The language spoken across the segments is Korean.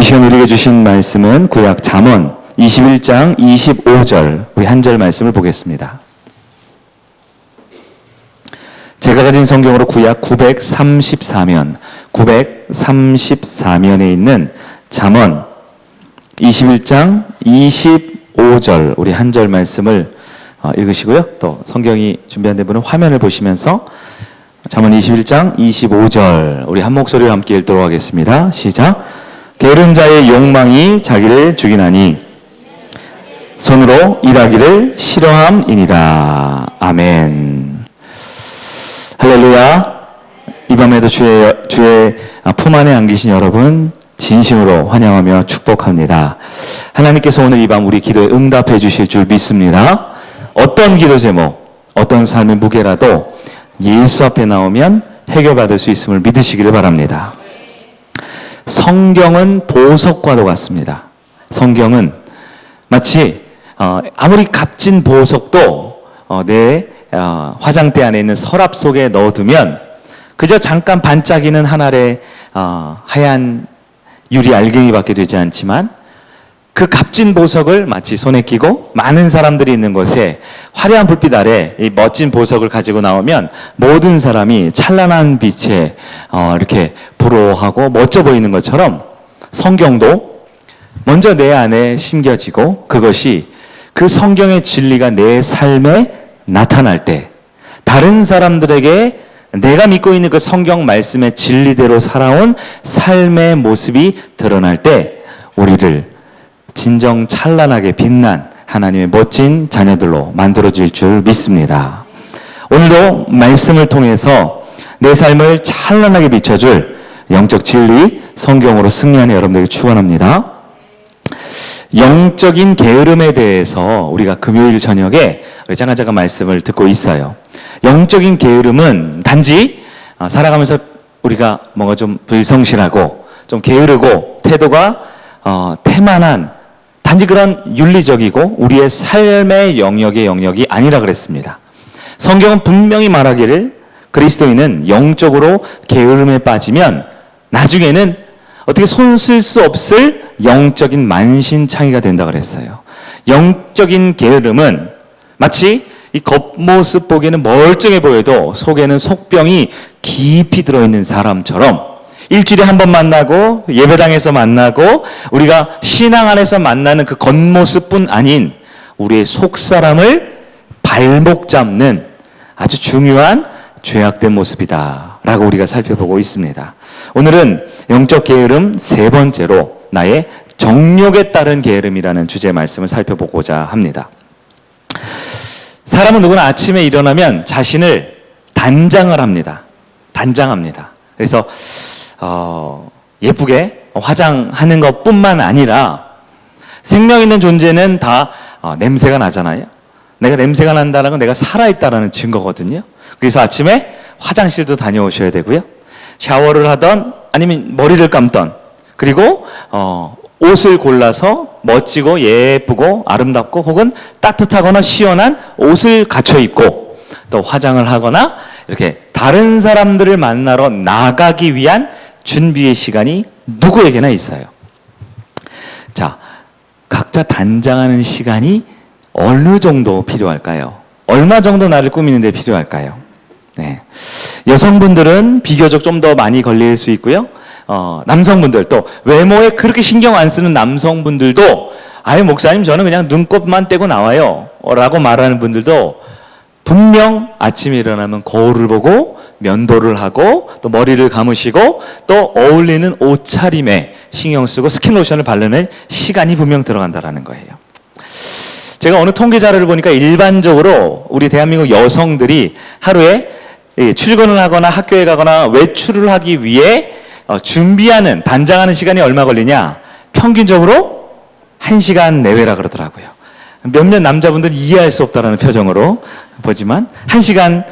시간 우리에게 주신 말씀은 구약 잠언 21장 25절 우리 한 절 말씀을 보겠습니다. 제가 가진 성경으로 구약 934면에 있는 잠언 21장 25절 우리 한 절 말씀을 읽으시고요. 또 성경이 준비한 분은 화면을 보시면서 잠언 21장 25절 우리 한 목소리와 함께 읽도록 하겠습니다. 시작. 게으른 자의 욕망이 자기를 죽이나니 손으로 일하기를 싫어함이니라. 아멘. 할렐루야. 이 밤에도 주의 품 안에 안기신 여러분 진심으로 환영하며 축복합니다. 하나님께서 오늘 이 밤 우리 기도에 응답해 주실 줄 믿습니다. 어떤 기도 제목, 어떤 삶의 무게라도 예수 앞에 나오면 해결받을 수 있음을 믿으시기를 바랍니다. 성경은 보석과도 같습니다. 성경은 마치 아무리 값진 보석도 내 화장대 안에 있는 서랍 속에 넣어두면 그저 잠깐 반짝이는 한 알의 하얀 유리 알갱이밖에 되지 않지만 그 값진 보석을 마치 손에 끼고 많은 사람들이 있는 곳에 화려한 불빛 아래 이 멋진 보석을 가지고 나오면 모든 사람이 찬란한 빛에 이렇게 부러워하고 멋져 보이는 것처럼 성경도 먼저 내 안에 심겨지고 그것이 그 성경의 진리가 내 삶에 나타날 때 다른 사람들에게 내가 믿고 있는 그 성경 말씀의 진리대로 살아온 삶의 모습이 드러날 때 우리를 진정 찬란하게 빛난 하나님의 멋진 자녀들로 만들어질 줄 믿습니다. 오늘도 말씀을 통해서 내 삶을 찬란하게 비춰줄 영적 진리 성경으로 승리하는 여러분들에게 축원합니다. 영적인 게으름에 대해서 우리가 금요일 저녁에 잠깐 말씀을 듣고 있어요. 영적인 게으름은 단지 살아가면서 우리가 뭔가 좀 불성실하고 좀 게으르고 태도가 태만한 단지 그런 윤리적이고 우리의 삶의 영역이 아니라 그랬습니다. 성경은 분명히 말하기를 그리스도인은 영적으로 게으름에 빠지면 나중에는 어떻게 손 쓸 수 없을 영적인 만신창이가 된다 그랬어요. 영적인 게으름은 마치 이 겉모습 보기에는 멀쩡해 보여도 속에는 속병이 깊이 들어있는 사람처럼 일주일에 한 번 만나고 예배당에서 만나고 우리가 신앙 안에서 만나는 그 겉모습뿐 아닌 우리의 속사람을 발목 잡는 아주 중요한 죄악된 모습이다 라고 우리가 살펴보고 있습니다. 오늘은 영적 게으름 세 번째로 나의 정욕에 따른 게으름이라는 주제 말씀을 살펴보고자 합니다. 사람은 누구나 아침에 일어나면 자신을 단장을 합니다. 단장합니다. 그래서 예쁘게 화장하는 것뿐만 아니라 생명 있는 존재는 다 냄새가 나잖아요. 내가 냄새가 난다는 건 내가 살아있다는 증거거든요. 그래서 아침에 화장실도 다녀오셔야 되고요. 샤워를 하던 아니면 머리를 감던 그리고 옷을 골라서 멋지고 예쁘고 아름답고 혹은 따뜻하거나 시원한 옷을 갖춰 입고 또 화장을 하거나 이렇게 다른 사람들을 만나러 나가기 위한 준비의 시간이 누구에게나 있어요. 자, 각자 단장하는 시간이 어느 정도 필요할까요? 얼마 정도 나를 꾸미는 데 필요할까요? 네. 여성분들은 비교적 좀 더 많이 걸릴 수 있고요. 남성분들 또 외모에 그렇게 신경 안 쓰는 남성분들도 아유 목사님 저는 그냥 눈곱만 떼고 나와요 라고 말하는 분들도 분명 아침에 일어나면 거울을 보고 면도를 하고 또 머리를 감으시고 또 어울리는 옷차림에 신경 쓰고 스킨로션을 바르는 시간이 분명 들어간다는 거예요. 제가 어느 통계 자료를 보니까 일반적으로 우리 대한민국 여성들이 하루에 출근을 하거나 학교에 가거나 외출을 하기 위해 준비하는 단장하는 시간이 얼마 걸리냐? 평균적으로 1시간 내외라 그러더라고요. 몇몇 남자분들은 이해할 수 없다라는 표정으로 보지만 1시간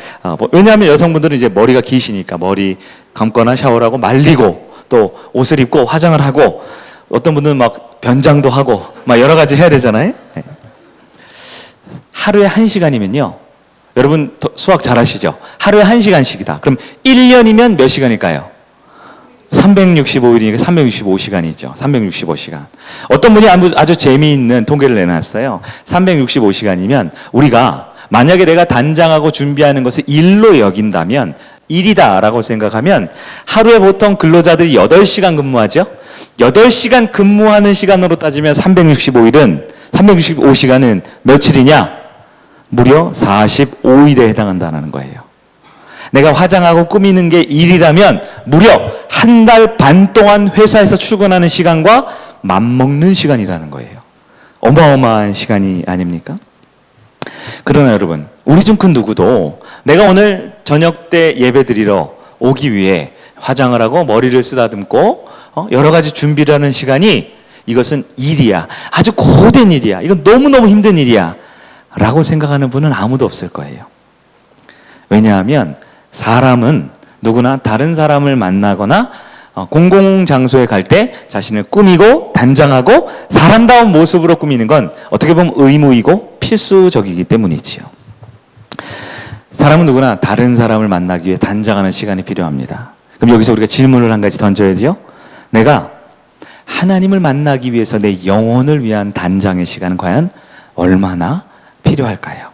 왜냐하면 여성분들은 이제 머리가 기시니까 머리 감거나 샤워를 하고 말리고 또 옷을 입고 화장을 하고 어떤 분들은 막 변장도 하고 막 여러 가지 해야 되잖아요. 하루에 1시간이면요. 여러분 수학 잘 하시죠? 하루에 1시간씩이다. 그럼 1년이면 몇 시간일까요? 365일이니까 365시간이죠. 365시간. 어떤 분이 아주 재미있는 통계를 내놨어요. 365시간이면 우리가 만약에 내가 단장하고 준비하는 것을 일로 여긴다면, 일이다라고 생각하면 하루에 보통 근로자들이 8시간 근무하죠. 8시간 근무하는 시간으로 따지면 365시간은 며칠이냐? 무려 45일에 해당한다는 거예요. 내가 화장하고 꾸미는 게 일이라면 무려 한 달 반 동안 회사에서 출근하는 시간과 맞먹는 시간이라는 거예요. 어마어마한 시간이 아닙니까? 그러나 여러분, 우리 중 그 누구도 내가 오늘 저녁 때 예배 드리러 오기 위해 화장을 하고 머리를 쓰다듬고 여러 가지 준비를 하는 시간이 이것은 일이야. 아주 고된 일이야. 이건 너무너무 힘든 일이야. 라고 생각하는 분은 아무도 없을 거예요. 왜냐하면 사람은 누구나 다른 사람을 만나거나 공공장소에 갈 때 자신을 꾸미고 단장하고 사람다운 모습으로 꾸미는 건 어떻게 보면 의무이고 필수적이기 때문이지요. 사람은 누구나 다른 사람을 만나기 위해 단장하는 시간이 필요합니다. 그럼 여기서 우리가 질문을 한 가지 던져야죠. 내가 하나님을 만나기 위해서 내 영혼을 위한 단장의 시간은 과연 얼마나 필요할까요?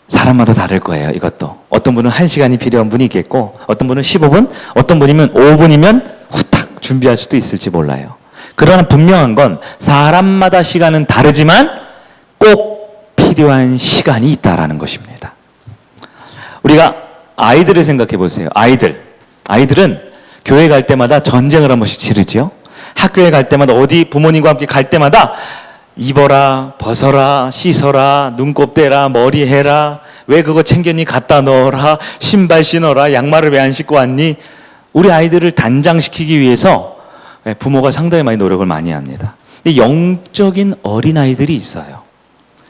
사람마다 다를 거예요. 이것도 어떤 분은 1시간이 필요한 분이 있겠고, 어떤 분은 15분, 어떤 분이면 5분이면 후딱 준비할 수도 있을지 몰라요. 그러나 분명한 건 사람마다 시간은 다르지만 꼭 필요한 시간이 있다라는 것입니다. 우리가 아이들을 생각해 보세요. 아이들은 교회 갈 때마다 전쟁을 한 번씩 치르지요. 학교에 갈 때마다, 어디 부모님과 함께 갈 때마다 입어라, 벗어라, 씻어라, 눈곱 떼라, 머리 해라, 왜 그거 챙겼니? 갖다 넣어라, 신발 신어라, 양말을 왜 안 신고 왔니? 우리 아이들을 단장시키기 위해서 부모가 상당히 많이 노력을 많이 합니다. 근데 영적인 어린아이들이 있어요.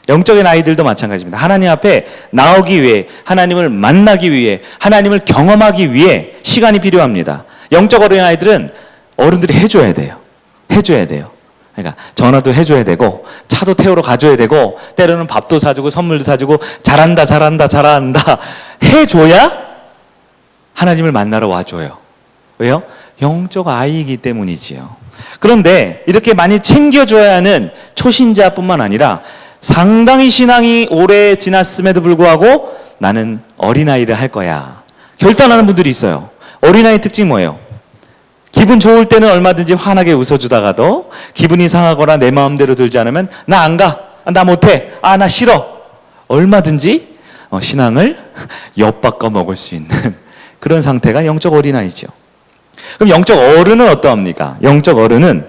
영적인 아이들도 마찬가지입니다. 하나님 앞에 나오기 위해, 하나님을 만나기 위해, 하나님을 경험하기 위해 시간이 필요합니다. 영적 어린아이들은 어른들이 해줘야 돼요. 그러니까 전화도 해줘야 되고, 차도 태우러 가줘야 되고, 때로는 밥도 사주고 선물도 사주고, 잘한다 해줘야 하나님을 만나러 와줘요. 왜요? 영적 아이이기 때문이지요. 그런데 이렇게 많이 챙겨줘야 하는 초신자뿐만 아니라 상당히 신앙이 오래 지났음에도 불구하고 나는 어린아이를 할 거야, 결단하는 분들이 있어요. 어린아이 특징이 뭐예요? 기분 좋을 때는 얼마든지 환하게 웃어주다가도 기분이 상하거나 내 마음대로 들지 않으면 나 안 가, 나 못해, 나 싫어, 얼마든지 신앙을 엿바꿔 먹을 수 있는 그런 상태가 영적 어린아이죠. 그럼 영적 어른은 어떠합니까? 영적 어른은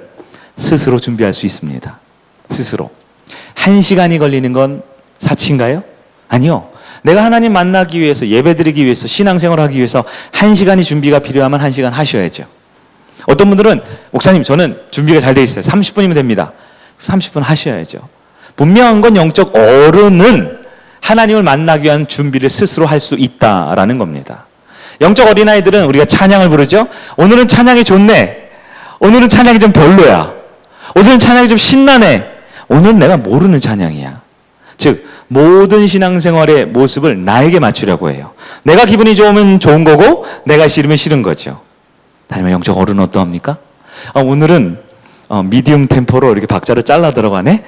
스스로 준비할 수 있습니다. 스스로. 1시간이 걸리는 건 사치인가요? 아니요. 내가 하나님 만나기 위해서, 예배드리기 위해서, 신앙생활을 하기 위해서 1시간이 준비가 필요하면 1시간 하셔야죠. 어떤 분들은 목사님 저는 준비가 잘 돼 있어요. 30분이면 됩니다. 30분 하셔야죠. 분명한 건 영적 어른은 하나님을 만나기 위한 준비를 스스로 할 수 있다라는 겁니다. 영적 어린아이들은 우리가 찬양을 부르죠. 오늘은 찬양이 좋네. 오늘은 찬양이 좀 별로야. 오늘은 찬양이 좀 신나네. 오늘은 내가 모르는 찬양이야. 즉 모든 신앙생활의 모습을 나에게 맞추려고 해요. 내가 기분이 좋으면 좋은 거고 내가 싫으면 싫은 거죠. 하지만 영적 어른은 어떠합니까? 오늘은 미디움 템포로 이렇게 박자를 잘라 들어가네?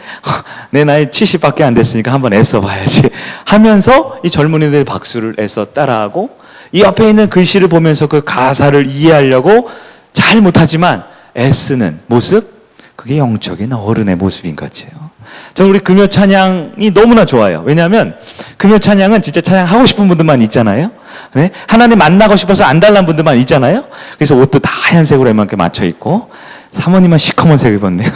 내 나이 70밖에 안 됐으니까 한번 애써봐야지 하면서 이 젊은이들이 박수를 애써 따라하고, 이 옆에 있는 글씨를 보면서 그 가사를 이해하려고 잘 못하지만 애쓰는 모습, 그게 영적인 어른의 모습인 거죠. 저는 우리 금요 찬양이 너무나 좋아요. 왜냐하면 금요 찬양은 진짜 찬양하고 싶은 분들만 있잖아요. 네? 하나님 만나고 싶어서 안 달란 분들만 있잖아요. 그래서 옷도 다 하얀색으로 이만큼 맞춰 입고, 사모님은 시커먼 색 입었네요.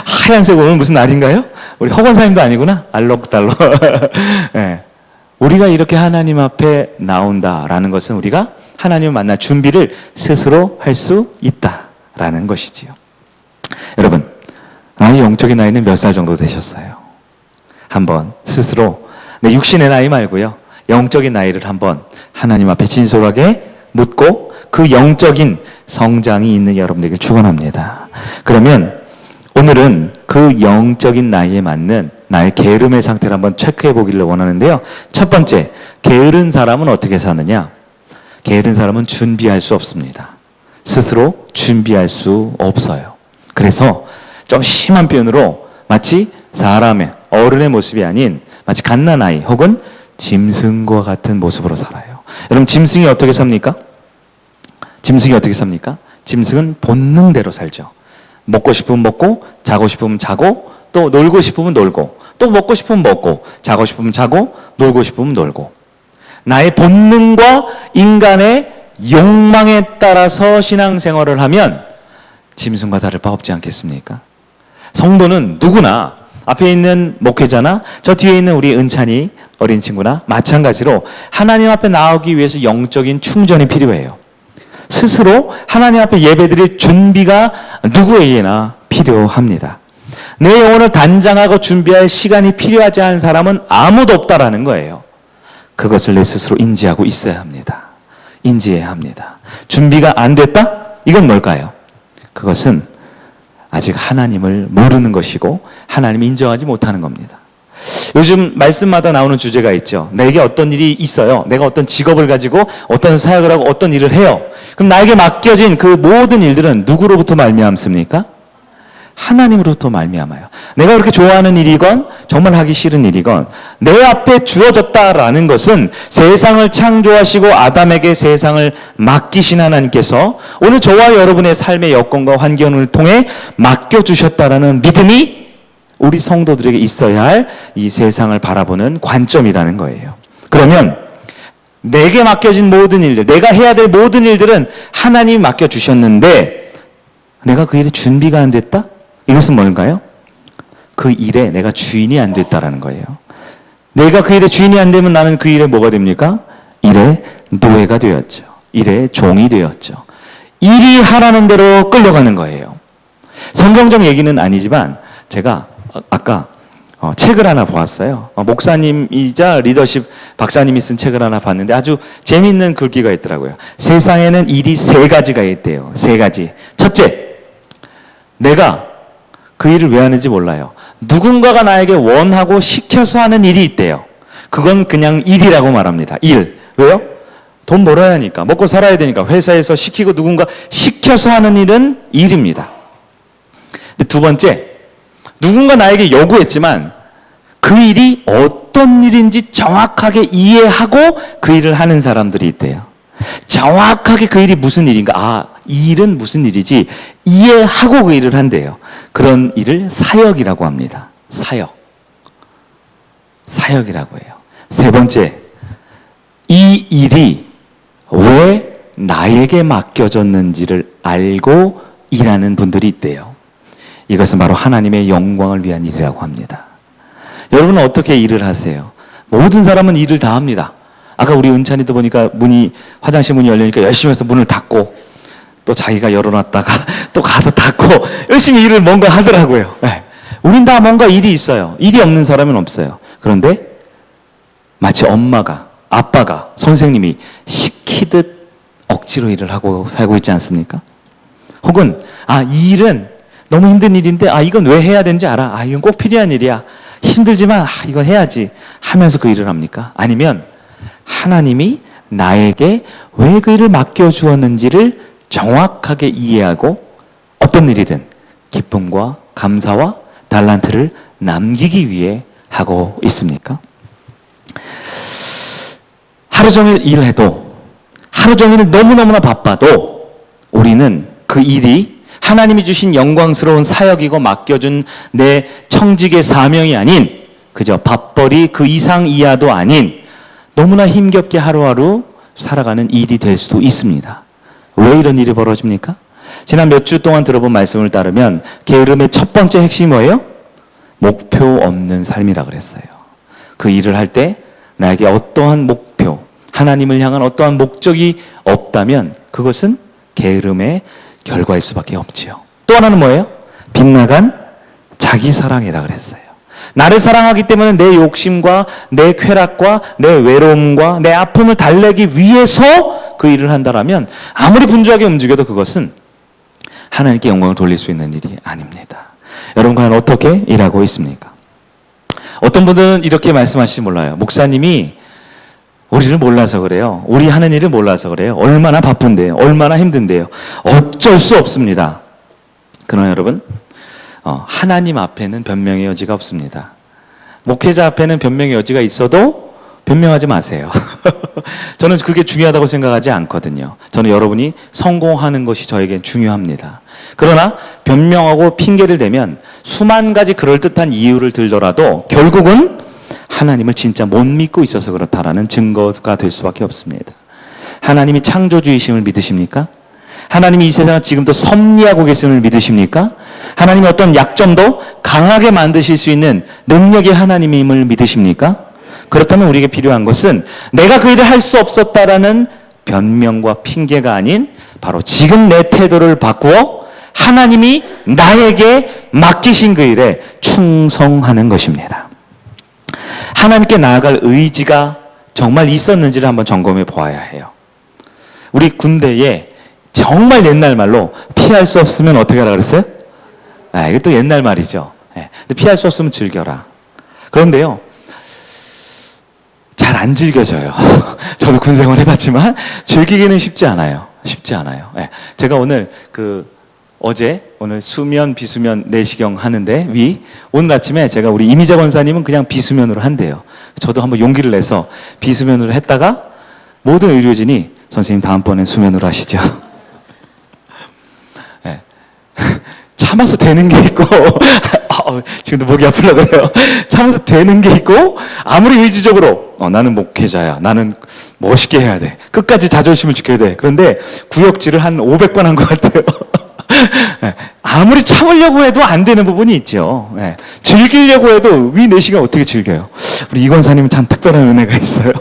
하얀색 오늘 무슨 날인가요? 우리 허건사님도 아니구나. 알록달록. 네. 우리가 이렇게 하나님 앞에 나온다라는 것은 우리가 하나님을 만날 준비를 스스로 할 수 있다라는 것이지요. 여러분, 나의 영적인 나이는 몇 살 정도 되셨어요? 한번 스스로 내 육신의 나이 말고요, 영적인 나이를 한번 하나님 앞에 진솔하게 묻고 그 영적인 성장이 있는 여러분들에게 축원합니다. 그러면 오늘은 그 영적인 나이에 맞는 나의 게으름의 상태를 한번 체크해 보기를 원하는데요. 첫 번째, 게으른 사람은 어떻게 사느냐? 게으른 사람은 준비할 수 없습니다. 스스로 준비할 수 없어요. 그래서 좀 심한 표현으로 마치 사람의 어른의 모습이 아닌 마치 갓난아이 혹은 짐승과 같은 모습으로 살아요. 여러분, 짐승이 어떻게 삽니까? 짐승이 어떻게 삽니까? 짐승은 본능대로 살죠. 먹고 싶으면 먹고, 자고 싶으면 자고, 또 놀고 싶으면 놀고, 또 먹고 싶으면 먹고, 자고 싶으면 자고, 놀고 싶으면 놀고. 나의 본능과 인간의 욕망에 따라서 신앙생활을 하면 짐승과 다를 바 없지 않겠습니까? 성도는 누구나 앞에 있는 목회자나 저 뒤에 있는 우리 은찬이 어린 친구나 마찬가지로 하나님 앞에 나오기 위해서 영적인 충전이 필요해요. 스스로 하나님 앞에 예배드릴 준비가 누구에게나 필요합니다. 내 영혼을 단장하고 준비할 시간이 필요하지 않은 사람은 아무도 없다라는 거예요. 그것을 내 스스로 인지하고 있어야 합니다. 인지해야 합니다. 준비가 안 됐다? 이건 뭘까요? 그것은 아직 하나님을 모르는 것이고 하나님을 인정하지 못하는 겁니다. 요즘 말씀마다 나오는 주제가 있죠. 내게 어떤 일이 있어요. 내가 어떤 직업을 가지고 어떤 사역을 하고 어떤 일을 해요. 그럼 나에게 맡겨진 그 모든 일들은 누구로부터 말미암습니까? 하나님으로부터 말미암아요. 내가 그렇게 좋아하는 일이건 정말 하기 싫은 일이건 내 앞에 주어졌다라는 것은 세상을 창조하시고 아담에게 세상을 맡기신 하나님께서 오늘 저와 여러분의 삶의 여건과 환경을 통해 맡겨주셨다라는 믿음이 우리 성도들에게 있어야 할 이 세상을 바라보는 관점이라는 거예요. 그러면 내게 맡겨진 모든 일들, 내가 해야 될 모든 일들은 하나님이 맡겨주셨는데 내가 그 일에 준비가 안 됐다? 이것은 뭔가요? 그 일에 내가 주인이 안 됐다라는 거예요. 내가 그 일에 주인이 안 되면 나는 그 일에 뭐가 됩니까? 일의 노예가 되었죠. 일의 종이 되었죠. 일이 하라는 대로 끌려가는 거예요. 성경적 얘기는 아니지만 제가 아까 책을 하나 보았어요. 목사님이자 리더십 박사님이 쓴 책을 하나 봤는데 아주 재미있는 글귀가 있더라고요. 세상에는 일이 3가지가 있대요. 3가지. 첫째, 내가 그 일을 왜 하는지 몰라요. 누군가가 나에게 원하고 시켜서 하는 일이 있대요. 그건 그냥 일이라고 말합니다. 일. 왜요? 돈 벌어야 하니까. 먹고 살아야 되니까. 회사에서 시키고 누군가 시켜서 하는 일은 일입니다. 근데 두 번째, 누군가 나에게 요구했지만 그 일이 어떤 일인지 정확하게 이해하고 그 일을 하는 사람들이 있대요. 정확하게 그 일이 무슨 일인가, 아, 이 일은 무슨 일이지 이해하고 그 일을 한대요. 그런 일을 사역이라고 합니다. 사역이라고 해요. 세 번째, 이 일이 왜 나에게 맡겨졌는지를 알고 일하는 분들이 있대요. 이것은 바로 하나님의 영광을 위한 일이라고 합니다. 여러분은 어떻게 일을 하세요? 모든 사람은 일을 다 합니다. 아까 우리 은찬이도 보니까 화장실 문이 열리니까 열심히 해서 문을 닫고 또 자기가 열어놨다가 또 가서 닫고 열심히 일을 뭔가 하더라고요. 네. 우린 다 뭔가 일이 있어요. 일이 없는 사람은 없어요. 그런데 마치 엄마가, 아빠가, 선생님이 시키듯 억지로 일을 하고 살고 있지 않습니까? 혹은 이 일은 너무 힘든 일인데 이건 왜 해야 되는지 알아. 이건 꼭 필요한 일이야. 힘들지만 이건 해야지 하면서 그 일을 합니까? 아니면 하나님이 나에게 왜 그 일을 맡겨주었는지를 정확하게 이해하고 어떤 일이든 기쁨과 감사와 달란트를 남기기 위해 하고 있습니까? 하루 종일 일해도 하루 종일 너무너무나 바빠도 우리는 그 일이 하나님이 주신 영광스러운 사역이고 맡겨준 내 청직의 사명이 아닌 그저 밥벌이 그 이상 이하도 아닌 너무나 힘겹게 하루하루 살아가는 일이 될 수도 있습니다. 왜 이런 일이 벌어집니까? 지난 몇 주 동안 들어본 말씀을 따르면 게으름의 첫 번째 핵심이 뭐예요? 목표 없는 삶이라 그랬어요. 그 일을 할 때 나에게 어떠한 목표, 하나님을 향한 어떠한 목적이 없다면 그것은 게으름의 결과일 수밖에 없지요. 또 하나는 뭐예요? 빗나간 자기 사랑이라 그랬어요. 나를 사랑하기 때문에 내 욕심과 내 쾌락과 내 외로움과 내 아픔을 달래기 위해서 그 일을 한다라면 아무리 분주하게 움직여도 그것은 하나님께 영광을 돌릴 수 있는 일이 아닙니다. 여러분 과연 어떻게 일하고 있습니까? 어떤 분들은 이렇게 말씀하실지 몰라요. 목사님이 우리를 몰라서 그래요. 우리 하는 일을 몰라서 그래요. 얼마나 바쁜데요. 얼마나 힘든데요. 어쩔 수 없습니다. 그러나 여러분, 하나님 앞에는 변명의 여지가 없습니다. 목회자 앞에는 변명의 여지가 있어도 변명하지 마세요. 저는 그게 중요하다고 생각하지 않거든요. 저는 여러분이 성공하는 것이 저에겐 중요합니다. 그러나 변명하고 핑계를 대면 수만 가지 그럴듯한 이유를 들더라도 결국은 하나님을 진짜 못 믿고 있어서 그렇다라는 증거가 될 수밖에 없습니다. 하나님이 창조주이심을 믿으십니까? 하나님이 이 세상을 지금도 섭리하고 계심을 믿으십니까? 하나님이 어떤 약점도 강하게 만드실 수 있는 능력의 하나님임을 믿으십니까? 그렇다면 우리에게 필요한 것은 내가 그 일을 할 수 없었다라는 변명과 핑계가 아닌 바로 지금 내 태도를 바꾸어 하나님이 나에게 맡기신 그 일에 충성하는 것입니다. 하나님께 나아갈 의지가 정말 있었는지를 한번 점검해 보아야 해요. 우리 군대에 정말 옛날 말로 피할 수 없으면 어떻게 하라 그랬어요? 이게 또 옛날 말이죠. 근데 피할 수 없으면 즐겨라. 그런데요, 잘 안 즐겨져요. 저도 군 생활 해봤지만 즐기기는 쉽지 않아요. 쉽지 않아요. 제가 오늘 오늘 수면, 비수면 내시경 하는데 오늘 아침에 제가 우리 이미자 권사님은 그냥 비수면으로 한대요. 저도 한번 용기를 내서 비수면으로 했다가 모든 의료진이 선생님 다음번엔 수면으로 하시죠. 참아서 되는 게 있고 지금도 목이 아프려고 그래요. 참아서 되는 게 있고 아무리 의지적으로 나는 목회자야, 나는 멋있게 해야 돼, 끝까지 자존심을 지켜야 돼. 그런데 구역질을 한 500번 한 것 같아요. 아무리 참으려고 해도 안 되는 부분이 있죠. 즐기려고 해도 위 4시간 어떻게 즐겨요? 우리 이권사님은 참 특별한 은혜가 있어요.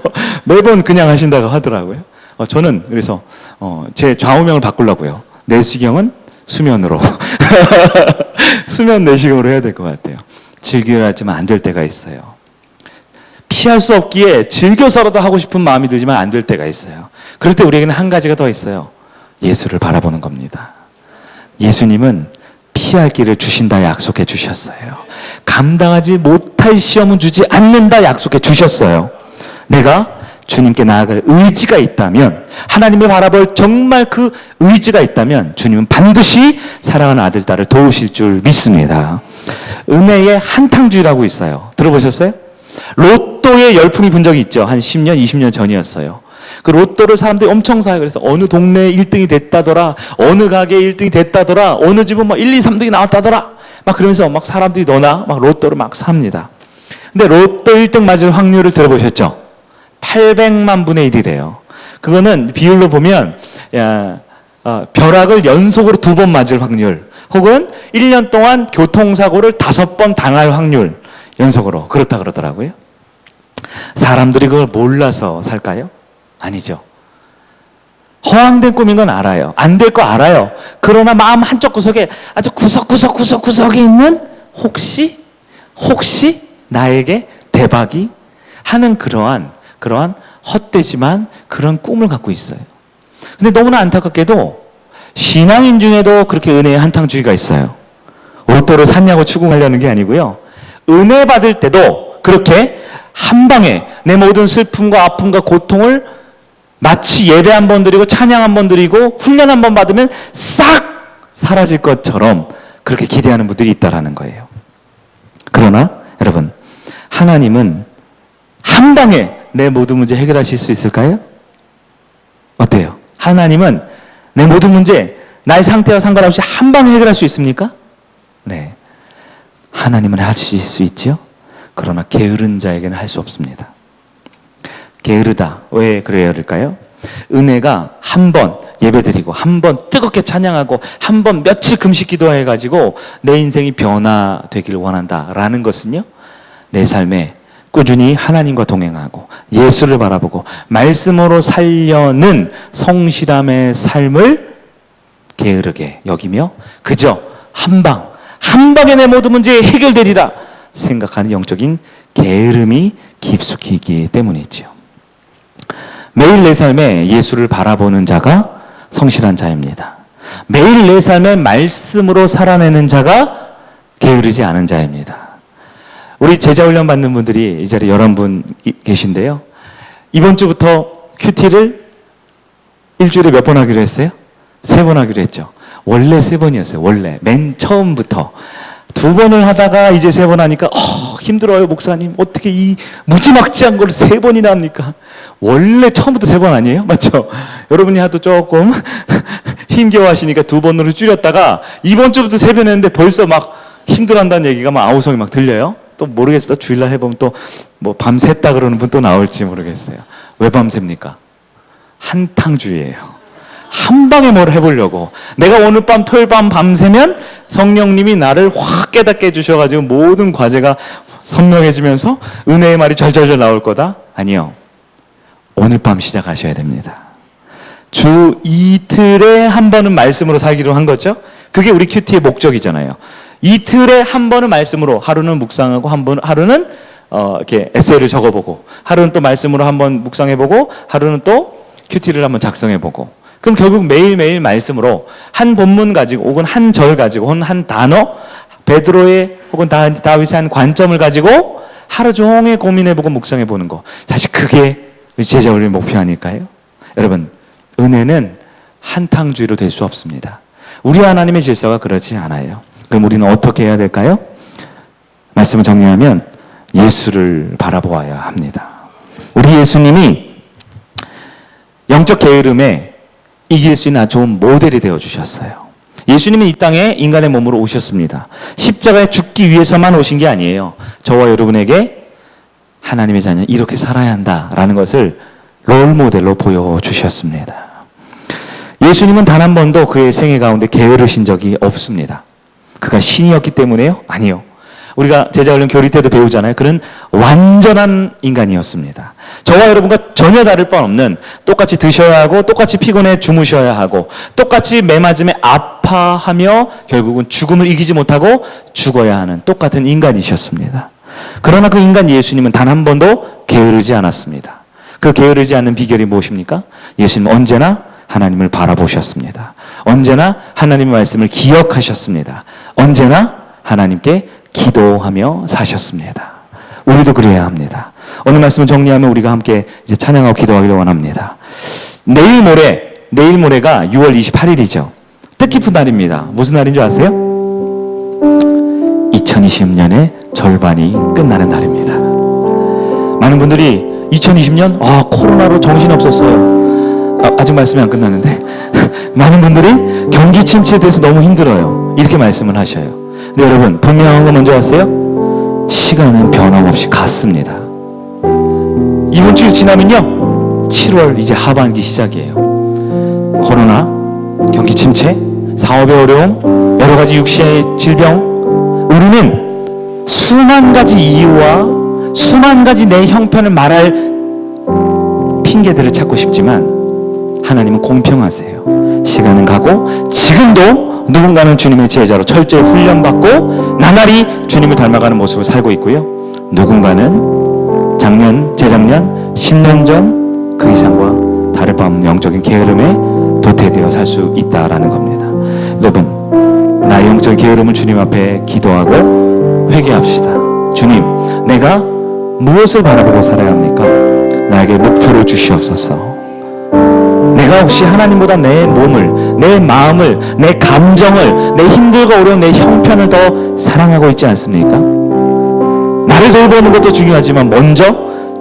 매번 그냥 하신다고 하더라고요. 저는 그래서 제 좌우명을 바꾸려고요. 내시경은 수면으로 수면 내시경으로 해야 될 것 같아요. 즐기려 하지만 안 될 때가 있어요. 피할 수 없기에 즐겨서라도 하고 싶은 마음이 들지만 안 될 때가 있어요. 그럴 때 우리에게는 한 가지가 더 있어요. 예수를 바라보는 겁니다. 예수님은 피할 길을 주신다 약속해 주셨어요. 감당하지 못할 시험은 주지 않는다 약속해 주셨어요. 내가 주님께 나아갈 의지가 있다면, 하나님을 바라볼 정말 그 의지가 있다면 주님은 반드시 사랑하는 아들, 딸을 도우실 줄 믿습니다. 은혜의 한탕주의라고 있어요. 들어보셨어요? 로또에 열풍이 분 적이 있죠. 한 10년, 20년 전이었어요. 그 로또를 사람들이 엄청 사요. 그래서 어느 동네에 1등이 됐다더라, 어느 가게에 1등이 됐다더라, 어느 집은 막 1, 2, 3등이 나왔다더라, 막 그러면서 막 사람들이 너나 막 로또를 막 삽니다. 근데 로또 1등 맞을 확률을 들어보셨죠? 800만 분의 1이래요. 그거는 비율로 보면 벼락을 연속으로 2번 맞을 확률, 혹은 1년 동안 교통사고를 5번 당할 확률, 연속으로 그렇다 그러더라고요. 사람들이 그걸 몰라서 살까요? 아니죠. 허황된 꿈인 건 알아요. 안 될 거 알아요. 그러나 마음 한쪽 구석에, 아주 구석구석에 있는 혹시 나에게 대박이 하는 그러한 헛되지만 그런 꿈을 갖고 있어요. 근데 너무나 안타깝게도 신앙인 중에도 그렇게 은혜의 한탕주의가 있어요. 로또를 샀냐고 추궁하려는 게 아니고요. 은혜 받을 때도 그렇게 한 방에 내 모든 슬픔과 아픔과 고통을 마치 예배 한 번 드리고 찬양 한 번 드리고 훈련 한 번 받으면 싹 사라질 것처럼 그렇게 기대하는 분들이 있다라는 거예요. 그러나 여러분, 하나님은 한 방에 내 모든 문제 해결하실 수 있을까요? 어때요? 하나님은 내 모든 문제, 나의 상태와 상관없이 한 방에 해결할 수 있습니까? 네. 하나님은 하실 수 있지요? 그러나 게으른 자에게는 할 수 없습니다. 게으르다. 왜 그래야 할까요? 은혜가 한 번 예배드리고, 한 번 뜨겁게 찬양하고, 한 번 며칠 금식 기도해가지고 내 인생이 변화되기를 원한다라는 것은요, 내 삶에 꾸준히 하나님과 동행하고 예수를 바라보고 말씀으로 살려는 성실함의 삶을 게으르게 여기며 그저 한 방에 내 모든 문제 해결되리라 생각하는 영적인 게으름이 깊숙이 있기 때문이지요. 매일 내 삶에 예수를 바라보는 자가 성실한 자입니다. 매일 내 삶에 말씀으로 살아내는 자가 게으르지 않은 자입니다. 우리 제자훈련 받는 분들이 이 자리에 11분 계신데요. 이번 주부터 큐티를 일주일에 몇 번 하기로 했어요? 3번 하기로 했죠. 원래 3번이었어요. 원래 맨 처음부터 2번을 하다가 이제 3번 하니까 힘들어요 목사님. 어떻게 이 무지막지한 걸 3번이나 합니까? 원래 처음부터 3번 아니에요? 맞죠? 여러분이 하도 조금 힘겨워하시니까 2번으로 줄였다가 이번 주부터 3번 했는데 벌써 막 힘들어한다는 얘기가 막 아우성이 막 들려요. 또 모르겠어요. 주일날 해보면 또 뭐 밤샜다 그러는 분 또 나올지 모르겠어요. 왜 밤셉니까? 한탕주의예요. 한 방에 뭘 해보려고. 내가 오늘 밤 토요일 밤 밤새면 성령님이 나를 확 깨닫게 해주셔가지고 모든 과제가 선명해지면서 은혜의 말이 절절절 나올 거다? 아니요. 오늘 밤 시작하셔야 됩니다. 주 이틀에 한 번은 말씀으로 살기로 한 거죠. 그게 우리 큐티의 목적이잖아요. 이틀에 한 번은 말씀으로, 하루는 묵상하고 하루는 이렇게 에세이를 적어보고, 하루는 또 말씀으로 한번 묵상해보고, 하루는 또 큐티를 한번 작성해보고. 그럼 결국 매일매일 말씀으로 한 본문 가지고, 혹은 한 절 가지고, 혹은 한 단어, 베드로의 혹은 다윗의 한 관점을 가지고 하루 종일 고민해보고 묵상해보는 거. 사실 그게 제자 훈련의 목표 아닐까요? 여러분, 은혜는 한탕주의로 될 수 없습니다. 우리 하나님의 질서가 그렇지 않아요. 그럼 우리는 어떻게 해야 될까요? 말씀을 정리하면 예수를 바라보아야 합니다. 우리 예수님이 영적 게으름에 이길 수 있는 아주 좋은 모델이 되어주셨어요. 예수님은 이 땅에 인간의 몸으로 오셨습니다. 십자가에 죽기 위해서만 오신 게 아니에요. 저와 여러분에게 하나님의 자녀는 이렇게 살아야 한다라는 것을 롤모델로 보여주셨습니다. 예수님은 단 한 번도 그의 생애 가운데 게으르신 적이 없습니다. 그가 신이었기 때문에요? 아니요. 우리가 제자훈련 교리 때도 배우잖아요. 그는 완전한 인간이었습니다. 저와 여러분과 전혀 다를 바 없는, 똑같이 드셔야 하고 똑같이 피곤해 주무셔야 하고 똑같이 매 맞음에 아파하며 결국은 죽음을 이기지 못하고 죽어야 하는 똑같은 인간이셨습니다. 그러나 그 인간 예수님은 단 한 번도 게으르지 않았습니다. 그 게으르지 않는 비결이 무엇입니까? 예수님은 언제나 하나님을 바라보셨습니다. 언제나 하나님의 말씀을 기억하셨습니다. 언제나 하나님께 기도하며 사셨습니다. 우리도 그래야 합니다. 오늘 말씀을 정리하면 우리가 함께 이제 찬양하고 기도하기를 원합니다. 내일 모레가 6월 28일이죠. 뜻깊은 날입니다. 무슨 날인 줄 아세요? 2020년의 절반이 끝나는 날입니다. 많은 분들이 2020년 코로나로 정신없었어요. 아직 말씀이 안 끝났는데 많은 분들이 경기 침체에 대해서 너무 힘들어요. 이렇게 말씀을 하셔요. 근데 여러분, 분명한 거 먼저 아세요? 시간은 변함없이 갔습니다. 이번 주일 지나면요 7월 이제 하반기 시작이에요. 코로나, 경기 침체, 사업의 어려움, 여러 가지 육신의 질병, 우리는 수만 가지 이유와 수만 가지 내 형편을 말할 핑계들을 찾고 싶지만 하나님은 공평하세요. 시간은 가고 지금도 누군가는 주님의 제자로 철저히 훈련받고 나날이 주님을 닮아가는 모습을 살고 있고요. 누군가는 작년, 재작년, 10년 전 그 이상과 다를 바 없는 영적인 게으름에 도태되어 살 수 있다라는 겁니다. 여러분, 나의 영적인 게으름을 주님 앞에 기도하고 회개합시다. 주님, 내가 무엇을 바라보고 살아야 합니까? 나에게 목표를 주시옵소서. 내가 혹시 하나님보다 내 몸을, 내 마음을, 내 감정을, 내 힘들고 어려운 내 형편을 더 사랑하고 있지 않습니까? 나를 돌보는 것도 중요하지만 먼저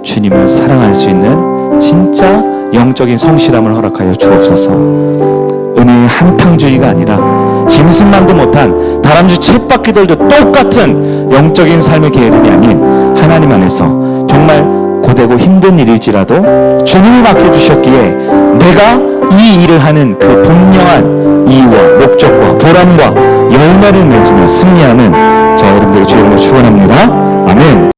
주님을 사랑할 수 있는 진짜 영적인 성실함을 허락하여 주옵소서. 은혜의 한탕주의가 아니라 짐승만도 못한 다람쥐 쳇바퀴들도 똑같은 영적인 삶의 게으름이 아닌 하나님 안에서 정말 고되고 힘든 일일지라도 주님이 맡겨주셨기에 내가 이 일을 하는 그 분명한 이유와 목적과 보람과 열매를 맺으며 승리하는 저 여러분들의 주의 이름으로 축원합니다. 아멘.